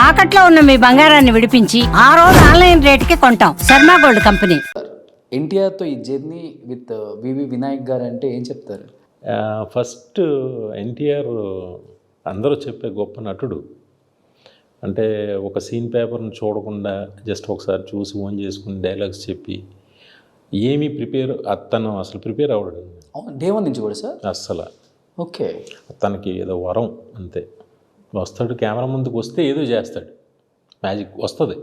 తాకట్లో ఉన్న మీ బంగారాన్ని విడిపించి ఆ రోజు ఆన్లైన్ రేటుకి కొంటాం. Sharma gold company. ఎన్టీఆర్తో ఈ జర్నీ విత్ వివి వినాయక్ గారు అంటే ఏం చెప్తారు? ఫస్ట్ ఎన్టీఆర్ అందరూ చెప్పే గొప్ప నటుడు. అంటే ఒక సీన్ పేపర్ని చూడకుండా జస్ట్ ఒకసారి చూసి ఓన్ చేసుకుని డైలాగ్స్ చెప్పి ఏమీ అతను అసలు ప్రిపేర్ అవ్వడు. డే వన్ నుంచి కూడా సార్ అస్సలు. ఓకే. తనకి ఏదో వరం అంతే. వస్తాడు, కెమెరా ముందుకు వస్తే ఏదో చేస్తాడు, మ్యాజిక్ వస్తుంది.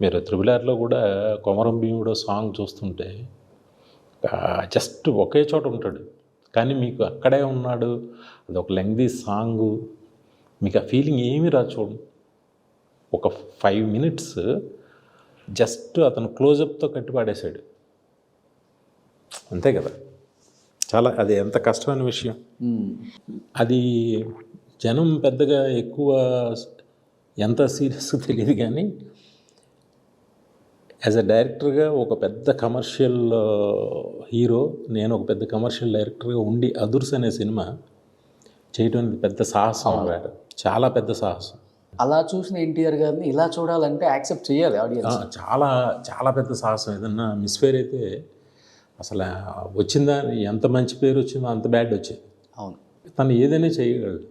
మీరు త్రిబుల్-ఆర్లో కూడా కొమరం భీముడు సాంగ్ చూస్తుంటే జస్ట్ ఒకే చోట ఉంటాడు, కానీ మీకు అక్కడే ఉన్నాడు. అది ఒక లెంగ్దీ సాంగు, మీకు ఆ ఫీలింగ్ ఏమీ రాదు. చూడండి, ఒక 5 minutes జస్ట్ అతను క్లోజప్తో కట్టిపాడేశాడు, అంతే కదా. చాలా అది ఎంత కష్టమైన విషయం. అది జనం పెద్దగా ఎక్కువ ఎంత సీరియస్ తెలియదు, కానీ యాజ్ అ డైరెక్టర్గా ఒక పెద్ద కమర్షియల్ హీరో, నేను ఒక పెద్ద కమర్షియల్ డైరెక్టర్గా ఉండి అదుర్స్ అనే సినిమా చేయడం అనేది పెద్ద సాహసం అన్నమాట, చాలా పెద్ద సాహసం. అలా చూసిన ఎన్టీఆర్ గారిని ఇలా చూడాలంటే యాక్సెప్ట్ చేయాలి ఆడియన్స్. చాలా చాలా పెద్ద సాహసం. ఏదన్నా మిస్ఫేర్ అయితే అసలు వచ్చిందా, ఎంత మంచి పేరు వచ్చిందో అంత బ్యాడ్ వచ్చేది. అవును, తను ఏదైనా చేయగలడు.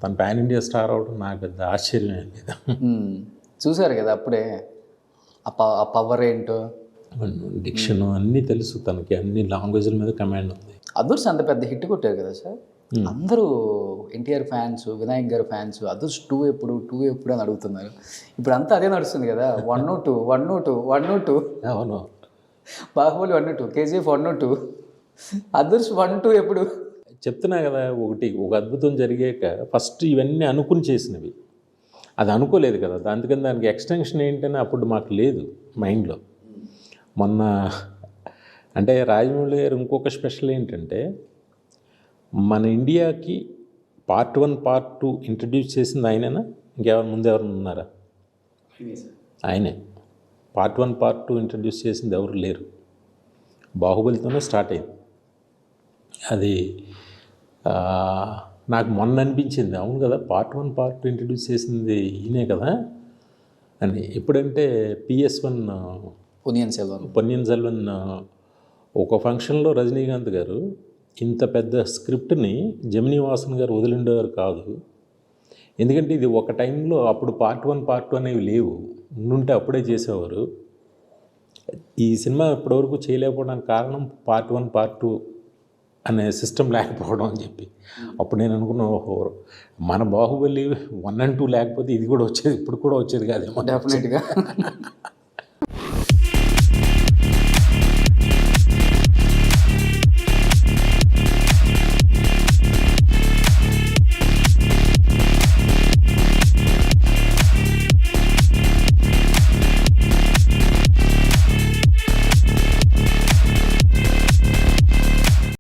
తను పాన్ ఇండియా స్టార్ అవడం నాకు పెద్ద ఆశ్చర్యం ఏం లేదు. చూశారు కదా అప్పుడే ఆ పవర్ ఏంటో, డిక్షన్ అన్నీ తెలుసు తనకి, అన్ని లాంగ్వేజ్ల మీద కమాండ్ ఉంది. అదుర్స్ అంత పెద్ద హిట్ కొట్టారు కదా సార్. అందరూ ఎన్టీఆర్ ఫ్యాన్స్, వినాయక్ గారు ఫ్యాన్స్, అదుర్స్ 2 ఎప్పుడు అని అడుగుతున్నారు. ఇప్పుడు అంతా అదే నడుస్తుంది కదా, 102. అవును, బాహుబలి 102, KGF 102, అదుర్స్ 1-2 ఎప్పుడు? చెప్తున్నా కదా, ఒక అద్భుతం జరిగాక ఫస్ట్ ఇవన్నీ అనుకుని చేసినవి, అది అనుకోలేదు కదా. అందుకని దానికి ఎక్స్టెన్షన్ ఏంటని అప్పుడు మాకు లేదు మైండ్లో. మొన్న అంటే రాజమౌళి గారు ఇంకొక స్పెషల్ ఏంటంటే, మన ఇండియాకి Part 1, Part 2 ఇంట్రడ్యూస్ చేసింది ఆయనేనా, ఇంకెవరు ముందు ఎవరు ఉన్నారా? ఆయనే. Part 1, Part 2 ఇంట్రడ్యూస్ చేసింది ఎవరు లేరు. బాహుబలితోనే స్టార్ట్ అయింది అది. నాకు మొన్న అనిపించింది, అవును కదా, Part 1, Part 2 ఇంట్రడ్యూస్ చేసింది ఈయనే కదా అని. ఎప్పుడంటే PS1 పొన్నియిన్ సెల్వన్ ఒక ఫంక్షన్లో రజనీకాంత్ గారు ఇంత పెద్ద స్క్రిప్ట్ని జమినీ వాసన్ గారు వదిలిండేవారు కాదు. ఎందుకంటే ఇది ఒక టైంలో అప్పుడు Part 1, Part 2 అనేవి లేవు, ఉండుంటే అప్పుడే చేసేవారు. ఈ సినిమా ఇప్పటివరకు చేయలేకపోవడానికి కారణం Part 1, Part 2 అనే సిస్టమ్ లేకపోవడం అని చెప్పి. అప్పుడు నేను అనుకున్నాను, ఓహో, మన బాహుబలి 1 and 2 లేకపోతే ఇది కూడా వచ్చేది, ఇప్పుడు కూడా వచ్చేది కాదేమో. డెఫినెట్గా